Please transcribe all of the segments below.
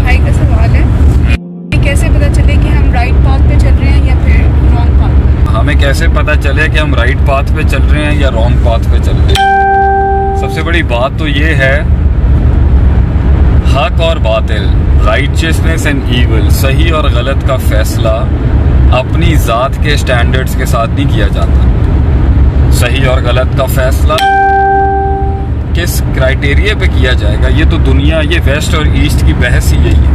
भाई का सवाल है कि कैसे पता चले कि हम राइट पाथ पे चल रहे हैं या फिर रॉन्ग पाथ पे। हमें कैसे पता चले कि हम राइट पाथ पे चल रहे हैं या रॉन्ग पाथ पे चल रहे हैं? सबसे बड़ी बात तो ये है, हक और बातिल, राइचियसनेस एंड ईविल, सही और गलत का फैसला अपनी ज़ात के स्टैंडर्ड्स के साथ नहीं किया जाता। सही और गलत का फैसला किस क्राइटेरिया पे किया जाएगा, ये तो दुनिया, ये वेस्ट और ईस्ट की बहस ही यही है।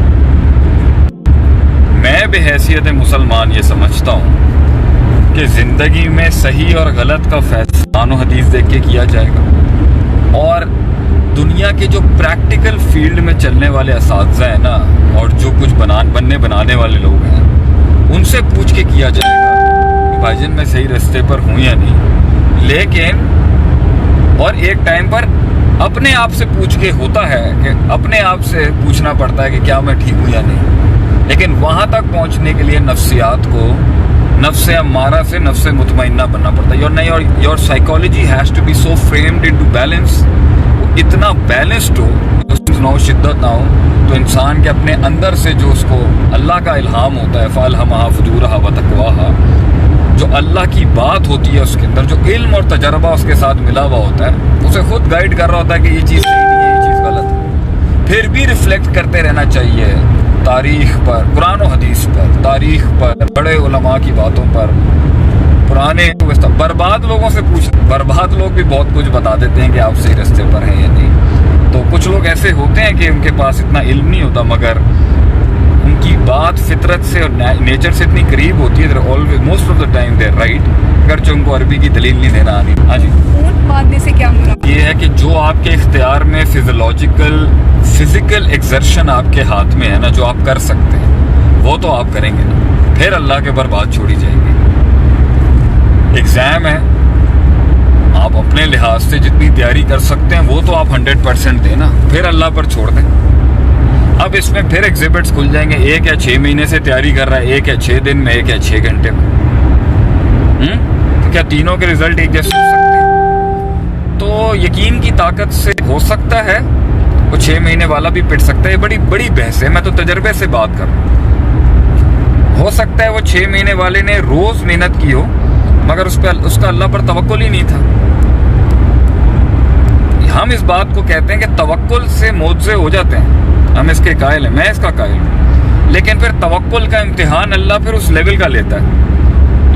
मैं बेहैसियत मुसलमान ये समझता हूँ कि ज़िंदगी में सही और गलत का फैसला कुरान और हदीस देख के किया जाएगा, और दुनिया के जो प्रैक्टिकल फील्ड में चलने वाले असातिज़ा हैं ना, और जो कुछ बनाने वाले लोग हैं, उनसे पूछ के किया जाएगा कि भाईजान मैं सही रास्ते पर हूँ या नहीं। लेकिन और एक टाइम पर अपने आप से पूछ के होता है कि अपने आप से पूछना पड़ता है कि क्या मैं ठीक हूँ या नहीं। लेकिन वहाँ तक पहुँचने के लिए नफ्सियात को नफ्स अम्मारा से नफ्स मुतमइन्ना बनना पड़ता है। Your psychology has to be so framed into balance, इतना बैलेंस्ड हो, उसमें ना हो शिद्दत ना हो, तो इंसान के अपने अंदर से जो उसको अल्लाह का इल्हाम होता है, फ़अल्हमहा फुजूरहा व तक़वाहा, जो अल्लाह की बात होती है उसके अंदर, जो इल्म और तजर्बा उसके साथ मिला हुआ होता है, उसे खुद गाइड कर रहा होता है कि ये चीज़ सही नहीं है, ये चीज़ गलत है। फिर भी रिफ्लेक्ट करते रहना चाहिए तारीख़ पर, कुरान और हदीस पर, तारीख़ पर, बड़े उलमा की बातों पर, पुराने बर्बाद लोगों से पूछ। बर्बाद लोग भी बहुत कुछ बता देते हैं कि आप सही रास्ते पर हैं या नहीं। तो कुछ लोग ऐसे होते हैं कि उनके पास इतना इल्म नहीं होता, मगर उनकी बात फितरत से और नेचर से इतनी करीब होती है, always most of the time they right, अगर उनको अरबी की दलील नहीं देना आनी। हाँ जी, ऊँट बांधने से क्या मुराद? ये है कि जो आपके इख्तियार में फिजिकल एक्सर्शन आपके हाथ में है ना, जो आप कर सकते हैं वो तो आप करेंगे ना, फिर अल्लाह के ऊपर बात छोड़ी जाएगी। एग्ज़ाम है, आप अपने लिहाज से जितनी तैयारी कर सकते हैं वो तो आप 100% दें ना, फिर अल्लाह पर छोड़ दें। अब इसमें फिर एग्जिबिट्स खुल जाएंगे, 1 या 6 महीने से तैयारी कर रहा है, 1 या 6 दिन में, 1 या 6 घंटे में। तो क्या तीनों के रिजल्ट एक जैसे हो सकते हैं? तो यकीन की ताकत से हो सकता है, वो 6 महीने वाला भी पिट सकता है। बड़ी बड़ी बहस है, मैं तो तजर्बे से बात कर रहा हूँ। हो सकता है वो 6 महीने वाले ने रोज़ मेहनत की हो, मगर उसका अल्लाह पर तवक्कुल ही नहीं था। हम इस बात को कहते हैं कि तवक्कुल से मोज़े हो जाते हैं, हम इसके कायल हैं, मैं इसका कायल हूँ। लेकिन फिर तवक्कुल का इम्तिहान अल्लाह फिर उस लेवल का लेता है।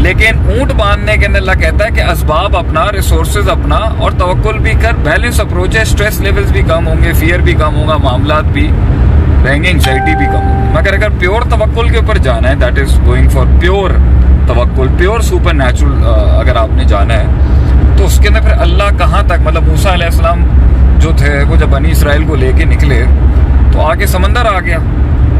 लेकिन ऊँट बांधने के अंदर अल्लाह कहता है कि असबाब अपना, रिसोर्सेज अपना, और तवक्कुल भी कर, बैलेंस अप्रोच है। स्ट्रेस लेवल्स भी कम होंगे, फियर भी कम होगा, मामलात भी रहेंगे, एंग्जाइटी भी कम होगी। मगर अगर प्योर तवक्कुल के ऊपर जाना है, that is going for pure तवक्कुल, प्योर सुपर नेचुरल अगर आपने जाना है, तो उसके अंदर फिर अल्लाह कहाँ तक, मतलब मूसा अलैहिस्सलाम जो थे वो जब बनी इसराइल को लेके निकले तो आगे समंदर आ गया,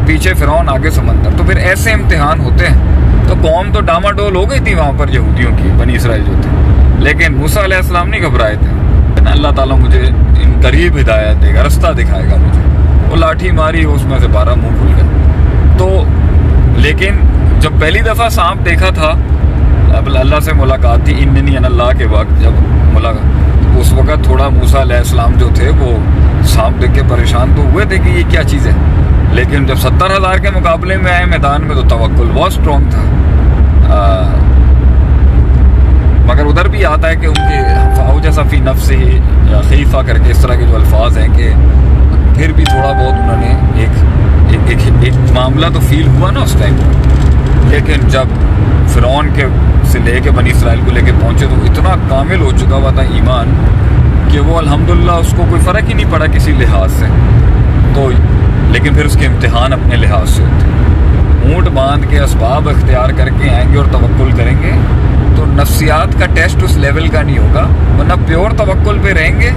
पीछे फिरौन, आगे समंदर। तो फिर ऐसे इम्तिहान होते हैं। तो कौम तो डामाडोल हो गई थी वहाँ पर यहूदियों की, बनी इसराइल जो थे, लेकिन मूसा अलैहिस्सलाम नहीं घबराए थे। अल्लाह ताला मुझे इन करीब हिदायत देगा, रास्ता दिखाएगा मुझे। वो लाठी मारी, उसमें से 12 मुँह खुल गए। तो लेकिन जब पहली दफ़ा सांप देखा था, अब अल्लाह से मुलाकात थी, इन्नी अल्लाह के वक्त जब मुलाकात, उस वक़्त थोड़ा मूसा अलैहिस्सलाम जो थे वो सांप देख के परेशान तो हुए थे कि ये क्या चीज़ है। लेकिन जब 70,000 के मुकाबले में आए मैदान में, तो तवक्कुल बहुत स्ट्रॉन्ग था। मगर उधर भी आता है कि उनके फ़ौजसा फ़ी नफ्सिही खीफ़ा करके इस तरह के जो अल्फाज हैं, कि फिर भी थोड़ा बहुत उन्होंने एक मामला तो फील हुआ ना उस टाइम पर। लेकिन जब फिरौन के से लेके बनी इसराइल को लेके पहुँचे तो इतना कामिल हो चुका हुआ था ईमान कि वो अल्हम्दुलिल्लाह उसको कोई फ़र्क ही नहीं पड़ा किसी लिहाज से। तो लेकिन फिर उसके इम्तिहान अपने लिहाज से होते। ऊँट बांध के असबाब इख्तियार करके आएंगे और तवक्कुल करेंगे तो नफ्सियात का टेस्ट उस लेवल का नहीं होगा, वरना प्योर तवक्कुल पे रहेंगे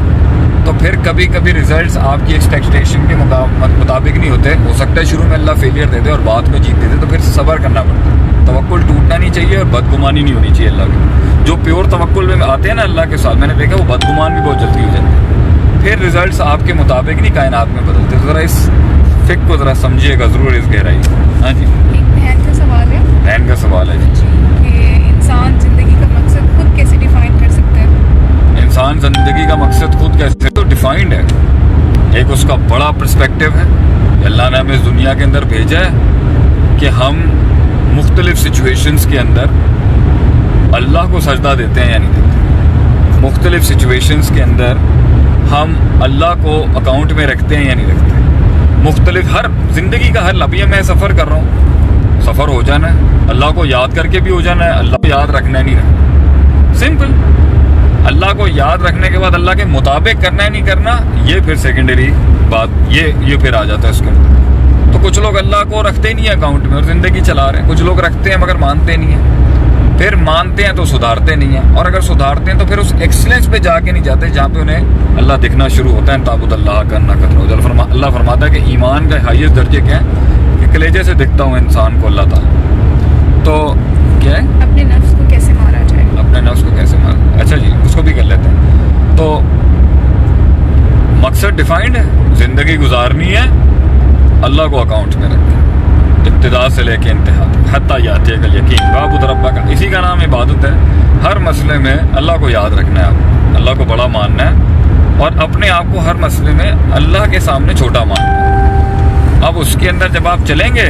तो फिर कभी कभी रिजल्ट्स आपकी एक्सपेक्टेशन के मुताबिक नहीं होते। हो सकता है शुरू में अल्लाह फेलियर दे दे और बाद में जीत दे दे, तो फिर सब्र करना पड़ता है। तवक्कुल टूटना नहीं चाहिए और बदगुमानी नहीं होनी चाहिए अल्लाह की। जो प्योर तवक्कुल में आते हैं ना अल्लाह के साथ, मैंने देखा वो बदगुमान भी बहुत जल्दी हो जाते हैं। फिर रिजल्ट्स आपके मुताबिक नहीं कायनात में बदलते। तो ज़रा इस फिक्र को ज़रा समझिएगा ज़रूर, इस गहराई। हाँ जी, एक बहन का सवाल है। बहन का सवाल है जी कि इंसान ज़िंदगी का मकसद खुद कैसे डिफाइन कर सकता है? इंसान ज़िंदगी का मकसद खुद कैसे तो डिफाइंड है। एक उसका बड़ा पर्सपेक्टिव है, اللہ نے ہمیں اس دنیا کے اندر بھیجا ہے کہ ہم مختلف سچویشنز کے اندر اللہ کو سجدہ دیتے ہیں یا نہیں دیتے. مختلف سچویشنز کے اندر ہم اللہ کو اکاؤنٹ میں رکھتے ہیں یا نہیں رکھتے. مختلف ہر زندگی کا ہر لمحے میں سفر کر رہا ہوں, سفر ہو جانا ہے, اللہ کو یاد کر کے بھی ہو جانا ہے, اللہ کو یاد رکھنا ہے نہیں رکھنا. سمپل. اللہ کو یاد رکھنے کے بعد اللہ کے مطابق کرنا ہے نہیں کرنا, یہ پھر سیکنڈری بات, یہ پھر آ جاتا ہے اس کے اندر. تو کچھ لوگ اللہ کو رکھتے ہی نہیں ہیں اکاؤنٹ میں اور زندگی چلا رہے ہیں. کچھ لوگ رکھتے ہیں مگر مانتے نہیں ہیں. پھر مانتے ہیں تو سدھارتے نہیں ہیں, اور اگر سدھارتے ہیں تو پھر اس ایکسلنس پہ جا کے نہیں جاتے جہاں پہ انہیں اللہ دکھنا شروع ہوتا ہے. تعبد اللہ کرنا کرنا. اللہ فرماتا ہے کہ ایمان کا ہائیسٹ درجے کیا ہے کہ کلیجے سے دکھتا ہوں انسان کو اللہ تعالیٰ. تو کیا ہے اپنے نفس کو کیسے مارا جائے, اپنے نفس کو کیسے مارا. اچھا جی, اس کو بھی کر لیتے ہیں. تو مقصد ڈیفائنڈ ہے, زندگی گزارنی ہے, اللہ کو اکاؤنٹ میں رکھنا ہے ابتدا سے لے کے انتہا تک, حتیٰ یاتی ہے کل یقین وعبد ربک کا. اسی کا نام عبادت ہے. ہر مسئلے میں اللہ کو یاد رکھنا ہے, آپ اللہ کو بڑا ماننا ہے اور اپنے آپ کو ہر مسئلے میں اللہ کے سامنے چھوٹا ماننا ہے. اب اس کے اندر جب آپ چلیں گے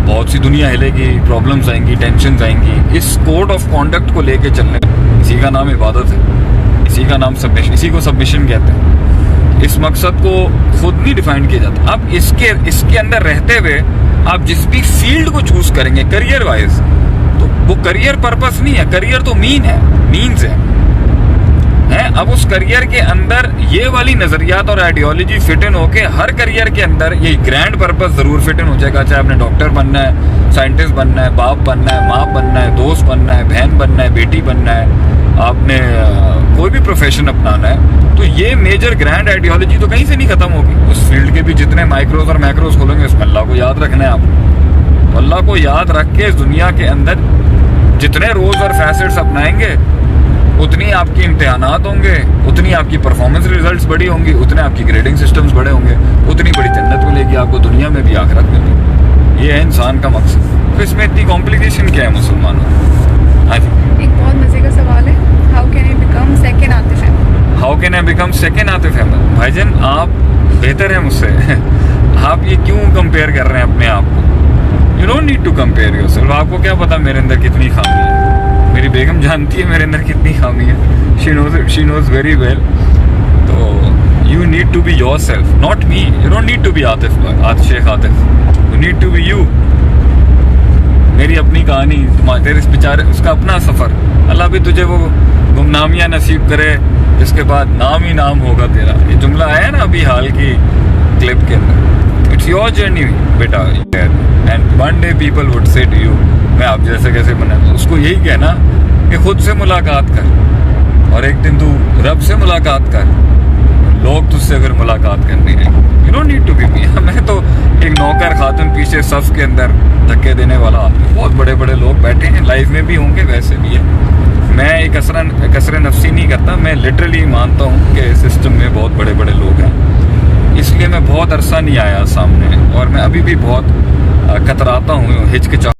بہت سی دنیا ہلے گی, پرابلمز آئیں گی, ٹینشنز آئیں گی. اس کوڈ آف کانڈکٹ کو لے کے چلنے, اسی کا نام عبادت ہے, اسی کا نام سبمیشن, اسی کو سبمیشن کہتے ہیں. اس مقصد کو خود نہیں ڈیفائن کیا جاتا. اب اس کے اندر رہتے ہوئے آپ جس بھی فیلڈ کو چوز کریں گے کریئر وائز, تو وہ کریئر پرپس نہیں ہے, کریئر تو مینز ہے. اب اس کریئر کے اندر یہ والی نظریات اور آئیڈیالوجی فٹ ان ہو کے ہر کریئر کے اندر یہ گرینڈ پرپس ضرور فٹ ان ہو جائے گا. چاہے آپ نے ڈاکٹر بننا ہے, سائنٹسٹ بننا ہے, باپ بننا ہے, ماں بننا ہے, دوست بننا ہے, بہن بننا ہے, بیٹی بننا ہے, آپ نے کوئی بھی پروفیشن اپنانا ہے, تو یہ میجر گرینڈ آئیڈیالوجی تو کہیں سے نہیں ختم ہوگی. اس فیلڈ کے بھی جتنے مائکروز اور میکروز کھولیں گے اس میں اللہ کو یاد رکھنا ہے آپ. تو اللہ کو یاد رکھ کے اس دنیا کے اندر جتنے روز اور فیسٹس اپنائیں گے اتنی آپ کی امتحانات ہوں گے, اتنی آپ کی پرفارمنس ریزلٹس بڑی ہوں گی, اتنے آپ کی گریڈنگ سسٹمز بڑے ہوں گے, اتنی بڑی جنت ملے گی آپ کو دنیا میں بھی آخرت میں بھی. یہ ہے انسان کا مقصد. تو اس میں اتنی کمپلیکیشن کیا ہے مسلمانوں. ایک بہت مزے کا سوال ہے, how can I become second Atif Ahmed. How can I become second Atif Ahmed. بھائی جان آپ بہتر ہیں مجھ سے, آپ یہ کیوں کمپیئر کر رہے ہیں اپنے آپ کو. You don't need to compare yourself. آپ کو کیا پتا میرے اندر کتنی خامی ہے. میری بیگم جانتی ہے میرے اندر کتنی خامی ہے. She knows very well. تو you need to be yourself, not me. You don't need to be Atif, Sheikh Atif. You need to be you. میری اپنی کہانی, تیرے اس بیچارے اس کا اپنا سفر. اللہ بھی تجھے وہ گمنامیاں نصیب کرے جس کے بعد نام ہی نام ہوگا تیرا. یہ جملہ آیا نا ابھی حال کی کلپ کے اندر. اٹس یور جرنی بیٹا, and one day people would say to you, میں آپ جیسے کیسے بنا. اس کو یہی کہنا کہ خود سے ملاقات کر اور ایک دن تو رب سے ملاقات کر, لوگ تجھ سے پھر ملاقات کرنے ہیں. You don't need to be me. میں تو ایک نوکر خاتون پیچھے صف کے اندر دھکے دینے والا آدمی. بہت بڑے بڑے لوگ بیٹھے ہیں, لائف میں بھی ہوں گے, ویسے بھی ہے. میں ایک کثر نفسی نہیں کرتا, میں لٹرلی مانتا ہوں کہ سسٹم میں بہت بڑے بڑے لوگ ہیں. اس لیے میں بہت عرصہ نہیں آیا سامنے, اور میں ابھی بھی بہت کتراتا ہوں, ہچکچاہٹ